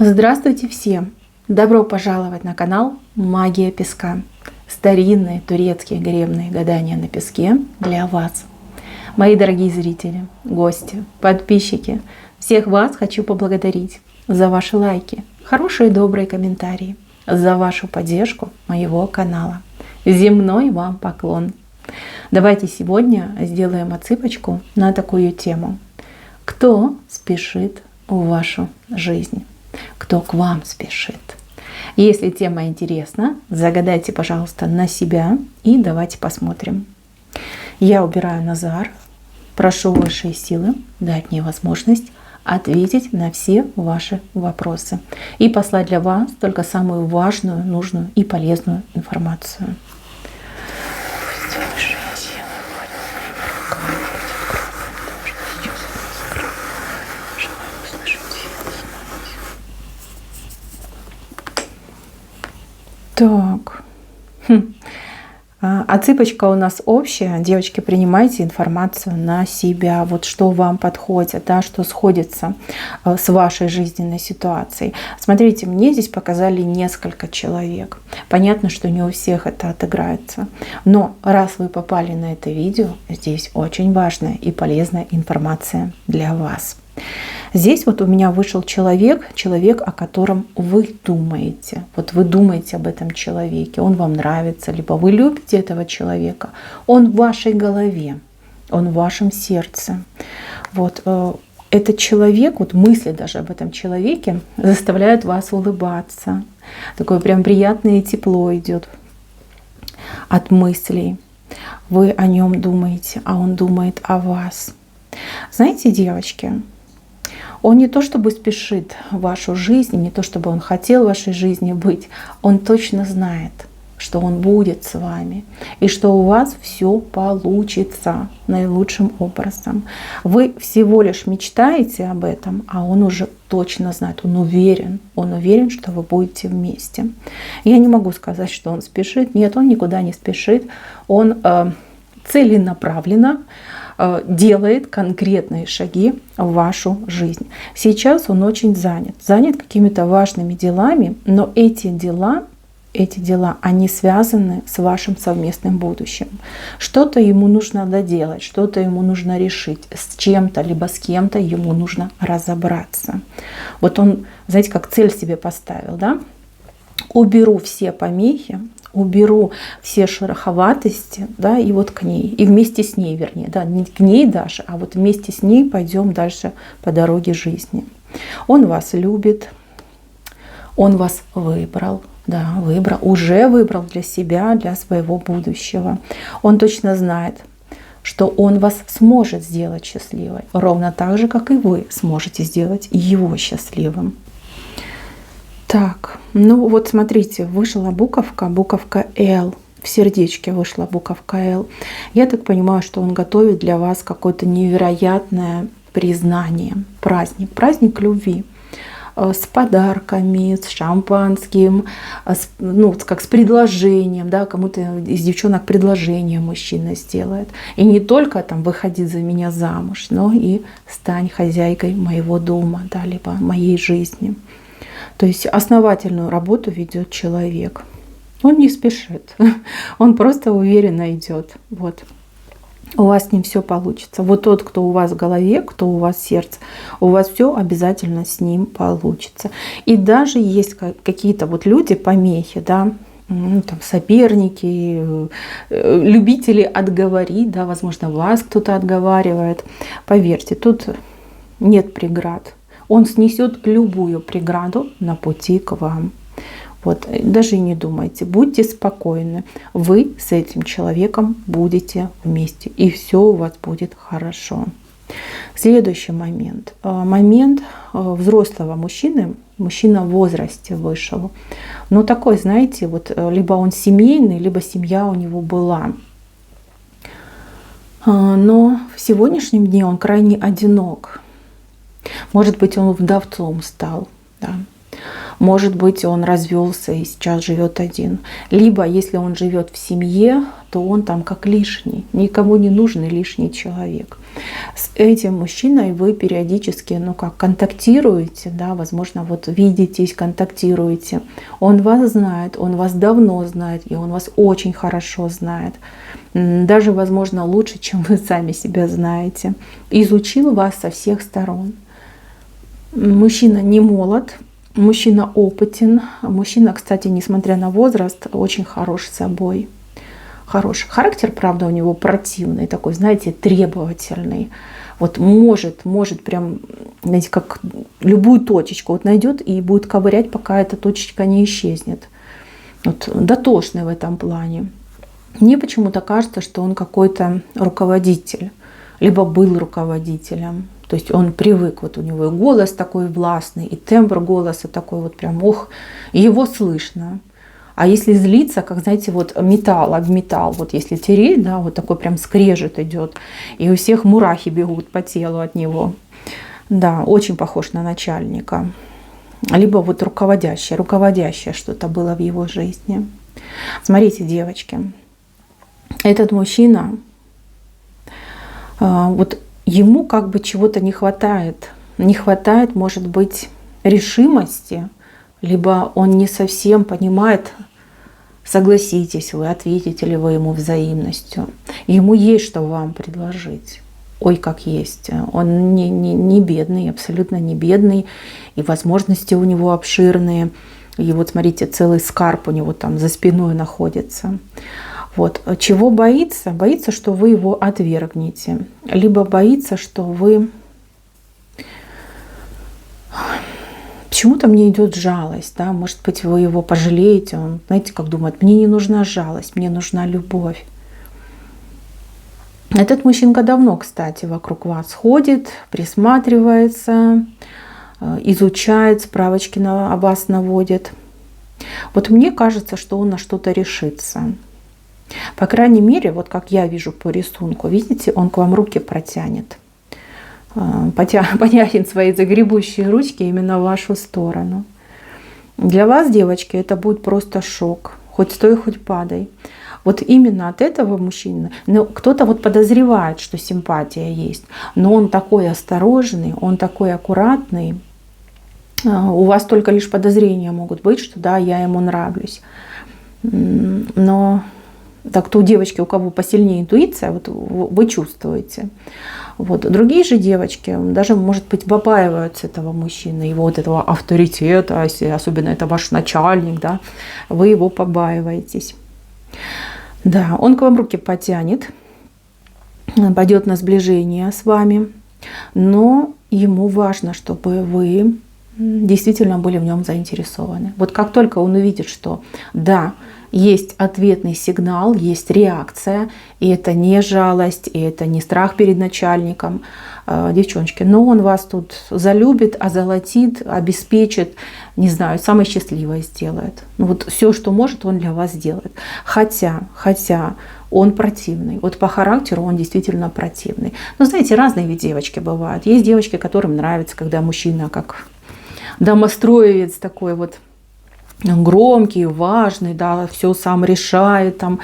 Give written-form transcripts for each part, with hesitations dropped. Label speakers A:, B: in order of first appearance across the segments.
A: Здравствуйте всем! Добро пожаловать на канал Магия Песка. Старинные турецкие гребные гадания на песке для вас. Мои дорогие зрители, гости, подписчики, всех вас хочу поблагодарить за ваши лайки, хорошие и добрые комментарии, за вашу поддержку моего канала. Земной вам поклон! Давайте сегодня сделаем отсыпочку на такую тему. Кто спешит в вашу жизнь? Кто к вам спешит? Если тема интересна, загадайте, пожалуйста, на себя и давайте посмотрим. Я убираю Назар, прошу высшие силы дать мне возможность ответить на все ваши вопросы и послать для вас только самую важную, нужную и полезную информацию. Так, отсыпочка у нас общая. Девочки, принимайте информацию на себя. Вот что вам подходит, да, что сходится с вашей жизненной ситуацией. Смотрите, мне здесь показали несколько человек. Понятно, что не у всех это отыграется. Но раз вы попали на это видео, здесь очень важная и полезная информация для вас. Здесь вот у меня вышел человек, о котором вы думаете. Вот вы думаете об этом человеке, он вам нравится, либо вы любите этого человека. Он в вашей голове, он в вашем сердце. Вот этот человек, вот мысли даже об этом человеке заставляют вас улыбаться. Такое прям приятное тепло идет от мыслей. Вы о нем думаете, а он думает о вас. Знаете, девочки, он не то чтобы спешит в вашу жизнь, не то чтобы он хотел в вашей жизни быть, он точно знает, что он будет с вами и что у вас все получится наилучшим образом. Вы всего лишь мечтаете об этом, а он уже точно знает, он уверен, что вы будете вместе. Я не могу сказать, что он спешит. Нет, он никуда не спешит. Он целенаправленно делает конкретные шаги в вашу жизнь. Сейчас он очень занят какими-то важными делами, но эти дела, они связаны с вашим совместным будущим. Что-то ему нужно доделать, что-то ему нужно решить, с чем-то, либо с кем-то ему нужно разобраться. Вот он, знаете, как цель себе поставил, да? Уберу все помехи, уберу все шероховатости, да, и вот к ней, и вместе с ней, вернее, да, не к ней даже, а вот вместе с ней пойдем дальше по дороге жизни. Он вас любит, он вас выбрал, да, уже выбрал для себя, для своего будущего. Он точно знает, что он вас сможет сделать счастливой, ровно так же, как и вы сможете сделать его счастливым. Так, ну вот смотрите, вышла буковка L. В сердечке вышла буковка L. Я так понимаю, что он готовит для вас какое-то невероятное признание. Праздник любви. С подарками, с шампанским, как с предложением, да, кому-то из девчонок предложение мужчина сделает. И не только там выходи за меня замуж, но и стань хозяйкой моего дома, да, либо моей жизни. То есть основательную работу ведет человек. Он не спешит, он просто уверенно идет. Вот. У вас с ним все получится. Вот тот, кто у вас в голове, кто у вас в сердце, у вас все обязательно с ним получится. И даже есть какие-то вот люди, помехи, да, там соперники, любители отговорить, да, возможно, вас кто-то отговаривает. Поверьте, тут нет преград. Он снесет любую преграду на пути к вам. Вот, даже и не думайте, будьте спокойны. Вы с этим человеком будете вместе, и все у вас будет хорошо. Следующий момент. Момент взрослого мужчины. Мужчина в возрасте вышел. Но такой, знаете, вот либо он семейный, либо семья у него была. Но в сегодняшнем дне он крайне одинок. Может быть, он вдовцом стал. Да. Может быть, он развелся и сейчас живет один. Либо, если он живет в семье, то он там как лишний, никому не нужный лишний человек. С этим мужчиной вы периодически, контактируете, да, возможно, вот видитесь, контактируете. Он вас знает, он вас давно знает, и он вас очень хорошо знает. Даже, возможно, лучше, чем вы сами себя знаете. Изучил вас со всех сторон. Мужчина не молод, мужчина опытен. Мужчина, кстати, несмотря на возраст, очень хорош собой. Хороший характер, правда, у него противный, такой, знаете, требовательный. Вот может прям, знаете, как любую точечку вот найдет и будет ковырять, пока эта точечка не исчезнет. Вот дотошный в этом плане. Мне почему-то кажется, что он какой-то руководитель, либо был руководителем. То есть он привык, вот у него и голос такой властный, и тембр голоса такой вот прям, и его слышно. А если злиться, как, знаете, вот металл об металл, вот если тереть, да, вот такой прям скрежет идет, и у всех мурахи бегут по телу от него. Да, очень похож на начальника. Либо вот руководящее что-то было в его жизни. Смотрите, девочки, этот мужчина, вот ему как бы чего-то не хватает. Не хватает, может быть, решимости, либо он не совсем понимает, согласитесь вы, ответите ли вы ему взаимностью. Ему есть что вам предложить. Ой, как есть. Он не бедный, абсолютно не бедный. И возможности у него обширные. И вот смотрите, целый скарб у него там за спиной находится. Вот. Чего боится? Боится, что вы его отвергнете. Либо боится, что вы... Почему-то мне идет жалость, да, может быть, вы его пожалеете, он, знаете, как думает, мне не нужна жалость, мне нужна любовь. Этот мужчинка давно, кстати, вокруг вас ходит, присматривается, изучает, справочки о вас наводит. Вот мне кажется, что он на что-то решится. По крайней мере, вот как я вижу по рисунку, видите, он к вам руки протянет. Потянет свои загребущие ручки именно в вашу сторону. Для вас, девочки, это будет просто шок. Хоть стой, хоть падай. Вот именно от этого мужчины, кто-то вот подозревает, что симпатия есть, но он такой осторожный, он такой аккуратный. У вас только лишь подозрения могут быть, что да, я ему нравлюсь. Но так то у девочки, у кого посильнее интуиция, вот вы чувствуете. Вот. Другие же девочки даже, может быть, побаиваются этого мужчины, его вот этого авторитета, особенно это ваш начальник, да, вы его побаиваетесь. Да, он к вам руки потянет, пойдет на сближение с вами, но ему важно, чтобы вы действительно были в нем заинтересованы. Вот как только он увидит, что да, есть ответный сигнал, есть реакция, и это не жалость, и это не страх перед начальником, девчоночки, но он вас тут залюбит, озолотит, обеспечит, не знаю, самой счастливой сделает. Вот все, что может, он для вас сделает. Хотя он противный. Вот по характеру он действительно противный. Но знаете, разные ведь девочки бывают. Есть девочки, которым нравится, когда мужчина как домостроевец такой вот, громкий, важный, да, все сам решает, там,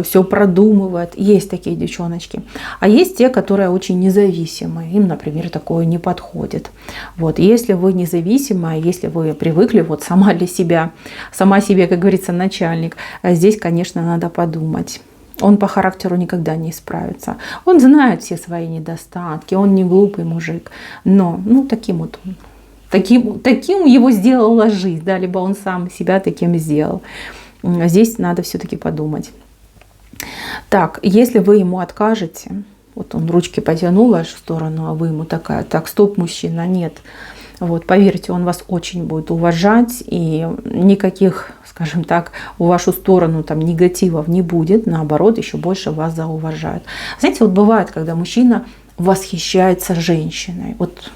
A: все продумывает. Есть такие девчоночки. А есть те, которые очень независимые. Им, например, такое не подходит. Вот. Если вы независимая, если вы привыкли вот сама себе, как говорится, начальник, здесь, конечно, надо подумать. Он по характеру никогда не справится. Он знает все свои недостатки, он не глупый мужик. Но, таким вот он. Таким его сделала жизнь, да, либо он сам себя таким сделал. Здесь надо все-таки подумать. Так, если вы ему откажете, вот он ручки потянул в вашу сторону, а вы ему такая, так, стоп, мужчина, нет. Вот, поверьте, он вас очень будет уважать, и никаких, скажем так, в вашу сторону там негативов не будет, наоборот, еще больше вас зауважают. Знаете, вот бывает, когда мужчина восхищается женщиной, вот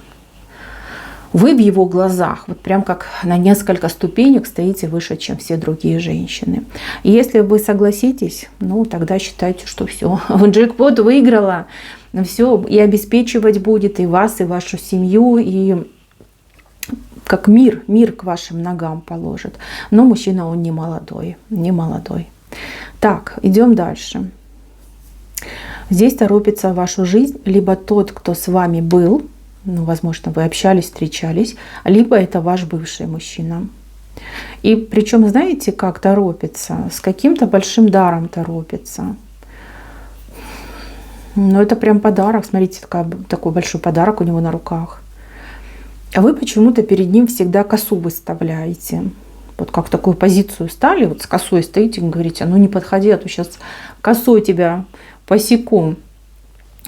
A: вы в его глазах, вот прям как на несколько ступенек стоите выше, чем все другие женщины. И если вы согласитесь, тогда считайте, что все, джекпот выиграла, все, и обеспечивать будет и вас, и вашу семью, и как мир к вашим ногам положит. Но мужчина, он не молодой, не молодой. Так, идем дальше. Здесь торопится в вашу жизнь либо тот, кто с вами был, ну, возможно, вы общались, встречались, либо это ваш бывший мужчина. И причем, знаете, как торопится? С каким-то большим даром торопится. Ну, это прям подарок. Смотрите, такой большой подарок у него на руках. А вы почему-то перед ним всегда косу выставляете. Вот как такую позицию стали, вот с косой стоите и говорите: ну не подходи, а то сейчас косой тебя посеку.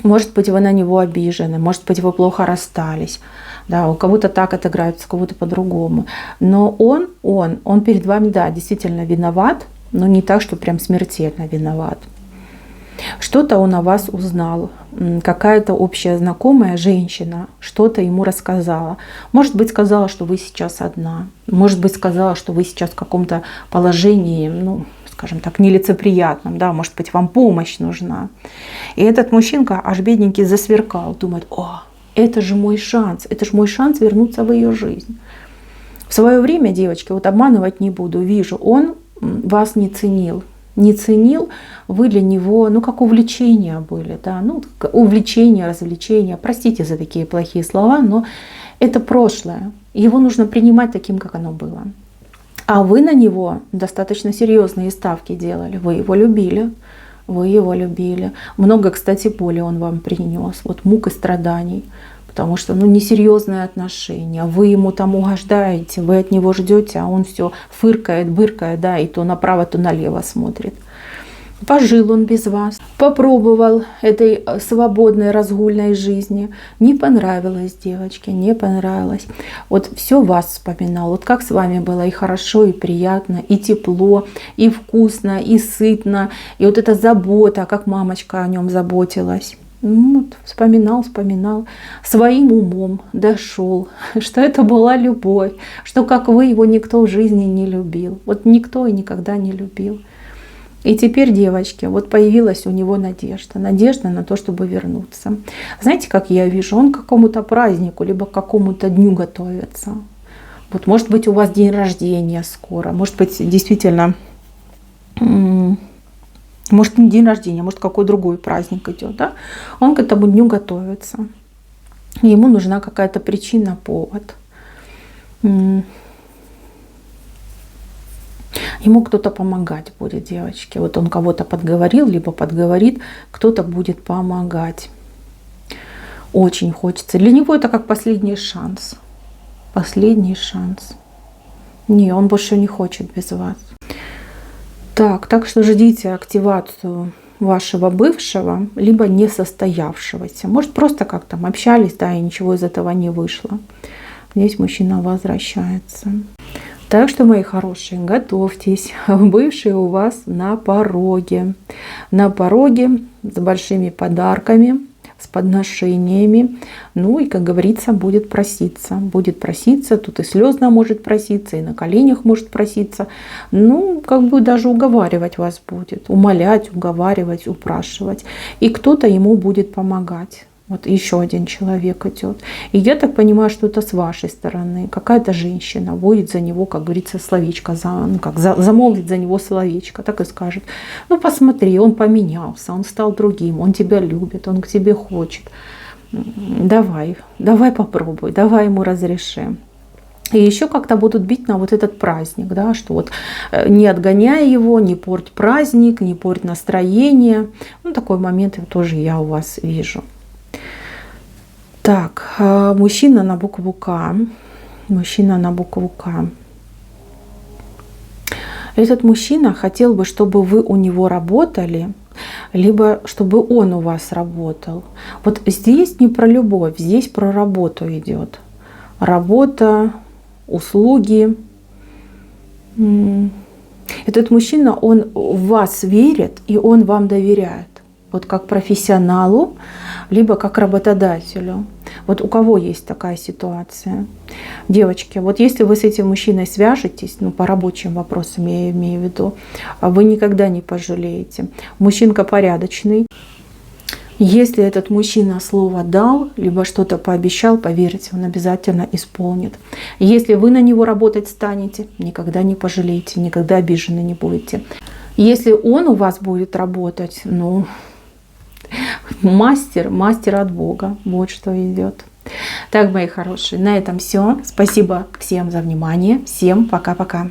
A: Может быть, вы на него обижены, может быть, вы плохо расстались. Да, у кого-то так отыграются, у кого-то по-другому. Но он перед вами, да, действительно виноват, но не так, что прям смертельно виноват. Что-то он о вас узнал, какая-то общая знакомая женщина что-то ему рассказала. Может быть, сказала, что вы сейчас одна. Может быть, сказала, что вы сейчас в каком-то положении, ну, скажем так, нелицеприятном, да, может быть, вам помощь нужна. И этот мужчинка аж бедненький засверкал, думает: о, это же мой шанс вернуться в ее жизнь. В свое время, девочки, вот обманывать не буду, вижу, он вас не ценил, вы для него, ну, как увлечения были, да, ну, увлечения, развлечения, простите за такие плохие слова, но это прошлое, его нужно принимать таким, как оно было. А вы на него достаточно серьезные ставки делали, вы его любили. Много, кстати, боли он вам принес, вот мук и страданий, потому что, ну, несерьезные отношения, вы ему там угождаете, вы от него ждете, а он все фыркает, быркает, да, и то направо, то налево смотрит. Пожил он без вас, попробовал этой свободной разгульной жизни. Не понравилось девочке, не понравилось. Вот все вас вспоминал, вот как с вами было и хорошо, и приятно, и тепло, и вкусно, и сытно, и вот эта забота, как мамочка о нем заботилась. Вот, вспоминал, своим умом дошел, что это была любовь, что как вы его никто в жизни не любил. Вот никто и никогда не любил. И теперь, девочки, вот появилась у него надежда на то, чтобы вернуться. Знаете, как я вижу, он к какому-то празднику, либо к какому-то дню готовится. Вот, может быть, у вас день рождения скоро, может быть, действительно, может, не день рождения, может, какой другой праздник идет, да? Он к этому дню готовится. Ему нужна какая-то причина, повод. Ему кто-то помогать будет, девочки. Вот он кого-то подговорил, либо подговорит, кто-то будет помогать. Очень хочется. Для него это как последний шанс. Последний шанс. Не, он больше не хочет без вас. Так что ждите активацию вашего бывшего, либо несостоявшегося. Может, просто как там общались, да, и ничего из этого не вышло. Здесь мужчина возвращается. Так что, мои хорошие, готовьтесь. Бывший у вас на пороге. На пороге с большими подарками, с подношениями. Ну и, как говорится, будет проситься. Будет проситься. Тут и слезно может проситься, и на коленях может проситься. Ну, как бы даже уговаривать вас будет. Умолять, уговаривать, упрашивать. И кто-то ему будет помогать. Вот еще один человек идет. И я так понимаю, что это с вашей стороны. Какая-то женщина водит за него, как говорится, словечко, замолвит за него словечко, так и скажет: ну посмотри, он поменялся, он стал другим, он тебя любит, он к тебе хочет. Давай попробуй, давай ему разреши. И еще как-то будут бить на вот этот праздник, да, что вот не отгоняй его, не порть праздник, не порть настроение. Ну, такой момент тоже я у вас вижу. Так, мужчина на букву К. Мужчина на букву К. Этот мужчина хотел бы, чтобы вы у него работали, либо чтобы он у вас работал. Вот здесь не про любовь, здесь про работу идет. Работа, услуги. Этот мужчина, он в вас верит, и он вам доверяет. Вот как профессионалу, либо как работодателю. Вот у кого есть такая ситуация? Девочки, вот если вы с этим мужчиной свяжетесь, ну, по рабочим вопросам я имею в виду, вы никогда не пожалеете. Мужчинка порядочный, Если этот мужчина слово дал, либо что-то пообещал, поверьте, он обязательно исполнит. Если вы на него работать станете, никогда не пожалеете, никогда обижены не будете. Если он у вас будет работать, ну, мастер от Бога, вот что идет. Так, мои хорошие, на этом все. Спасибо всем за внимание. Всем пока-пока.